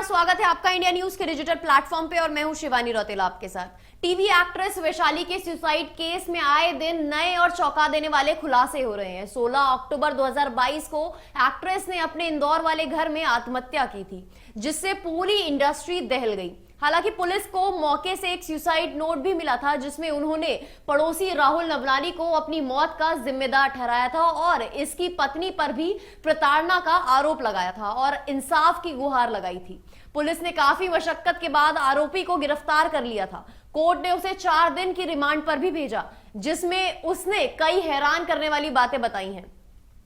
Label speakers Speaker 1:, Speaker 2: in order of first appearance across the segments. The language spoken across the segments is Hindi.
Speaker 1: स्वागत है आपका इंडिया न्यूज के डिजिटल प्लेटफॉर्म पे और मैं हूं शिवानी रौतेला आपके साथ। टीवी एक्ट्रेस वैशाली के सुसाइड केस में आए दिन नए और चौंका देने वाले खुलासे हो रहे हैं। 16 अक्टूबर 2022 को एक्ट्रेस ने अपने इंदौर वाले घर में आत्महत्या की थी, जिससे पूरी इंडस्ट्री दहल गई। हालांकि पुलिस को मौके से एक सुसाइड नोट भी मिला था, जिसमें उन्होंने पड़ोसी राहुल नवलानी को अपनी मौत का जिम्मेदार ठहराया था और इसकी पत्नी पर भी प्रताड़ना का आरोप लगाया था और इंसाफ की गुहार लगाई थी। पुलिस ने काफी मशक्कत के बाद आरोपी को गिरफ्तार कर लिया था। कोर्ट ने उसे 4 दिन की रिमांड पर भी भेजा, जिसमें उसने कई हैरान करने वाली बातें बताई हैं।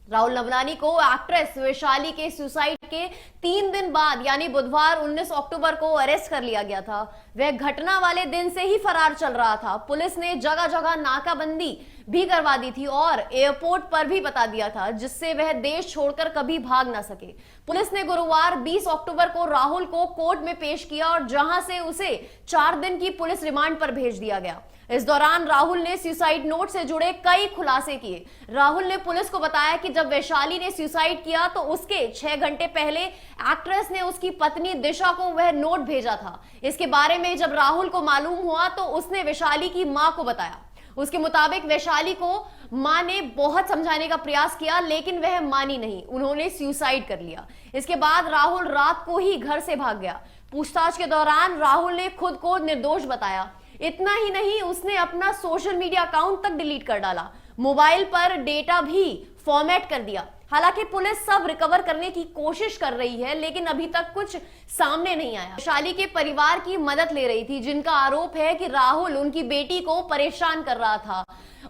Speaker 1: राहुल नवलानी को एक्ट्रेस वैशाली के सुसाइड के 3 दिन बाद यानी बुधवार 19 अक्टूबर को अरेस्ट कर लिया गया था। वह घटना वाले दिन से ही फरार चल रहा था। पुलिस ने जगह जगह नाकाबंदी भी करवा दी थी और एयरपोर्ट पर भी बता दिया था, जिससे वह देश छोड़कर कभी भाग ना सके। पुलिस ने गुरुवार 20 अक्टूबर को राहुल को कोर्ट में पेश किया और जहां से उसे 4 दिन की पुलिस रिमांड पर भेज दिया गया। इस दौरान राहुल ने सुसाइड नोट से जुड़े कई खुलासे किए। राहुल ने पुलिस को बताया कि जब वैशाली ने सुसाइड किया तो उसके 6 घंटे पहले एक्ट्रेस ने उसकी पत्नी दिशा को वह नोट भेजा था। इसके बारे में जब राहुल को मालूम हुआ तो उसने वैशाली की मां को बताया। उसके मुताबिक वैशाली को मां ने बहुत समझाने का प्रयास किया, लेकिन वह मानी नहीं। उन्होंने सुसाइड कर लिया। इसके बाद राहुल रात को ही घर से भाग गया। पूछताछ के दौरान राहुल ने खुद को निर्दोष बताया। इतना ही नहीं, उसने अपना सोशल मीडिया अकाउंट तक डिलीट कर डाला, मोबाइल पर डेटा भी फॉर्मेट कर दिया। हालांकि पुलिस सब रिकवर करने की कोशिश कर रही है, लेकिन अभी तक कुछ सामने नहीं आया। वैशाली के परिवार की मदद ले रही थी, जिनका आरोप है कि राहुल उनकी बेटी को परेशान कर रहा था,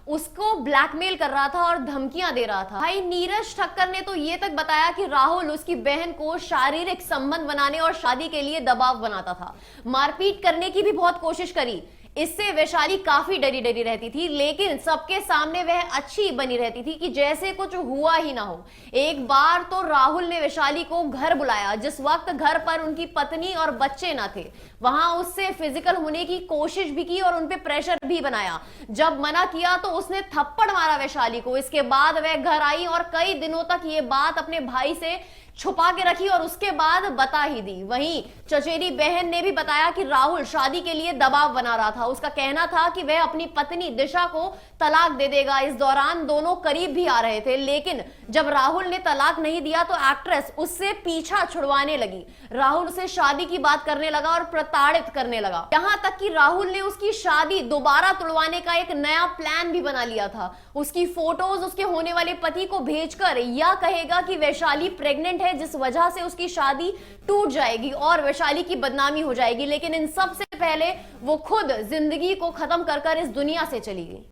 Speaker 1: उसको ब्लैकमेल कर रहा था और धमकियां दे रहा था। भाई नीरज ठक्कर ने तो ये तक बताया कि राहुल उसकी बहन को शारीरिक संबंध बनाने और शादी के लिए दबाव बनाता था। मारपीट करने की भी बहुत कोशिश करी। इससे वैशाली काफी डरी डरी रहती थी, लेकिन सबके सामने वह अच्छी बनी रहती थी कि जैसे कुछ हुआ ही ना हो। एक बार तो राहुल ने वैशाली को घर बुलाया, जिस वक्त घर पर उनकी पत्नी और बच्चे ना थे। वहां उससे फिजिकल होने की कोशिश भी की और उनपे प्रेशर भी बनाया। जब मना किया तो उसने थप्पड़ मारा वैशाली को। इसके बाद वह घर आई और कई दिनों तक ये बात अपने भाई से छुपा के रखी और उसके बाद बता ही दी। वहीं चचेरी बहन ने भी बताया कि राहुल शादी के लिए दबाव बना रहा था। उसका कहना था कि वह अपनी पत्नी दिशा को तलाक दे देगा। इस दौरान दोनों करीब भी आ रहे थे, लेकिन जब राहुल ने तलाक नहीं दिया तो एक्ट्रेस उससे पीछा छुड़वाने लगी। राहुल उसे शादी की बात करने लगा और प्रताड़ित करने लगा। यहां तक कि राहुल ने उसकी शादी दोबारा तुड़वाने का एक नया प्लान भी बना लिया था। उसकी फोटोज उसके होने वाले पति को भेजकर यह कहेगा कि वैशाली प्रेग्नेंट है, जिस वजह से उसकी शादी टूट जाएगी और वैशाली की बदनामी हो जाएगी। लेकिन इन सब से पहले वो खुद जिंदगी को खत्म कर इस दुनिया से चली गई।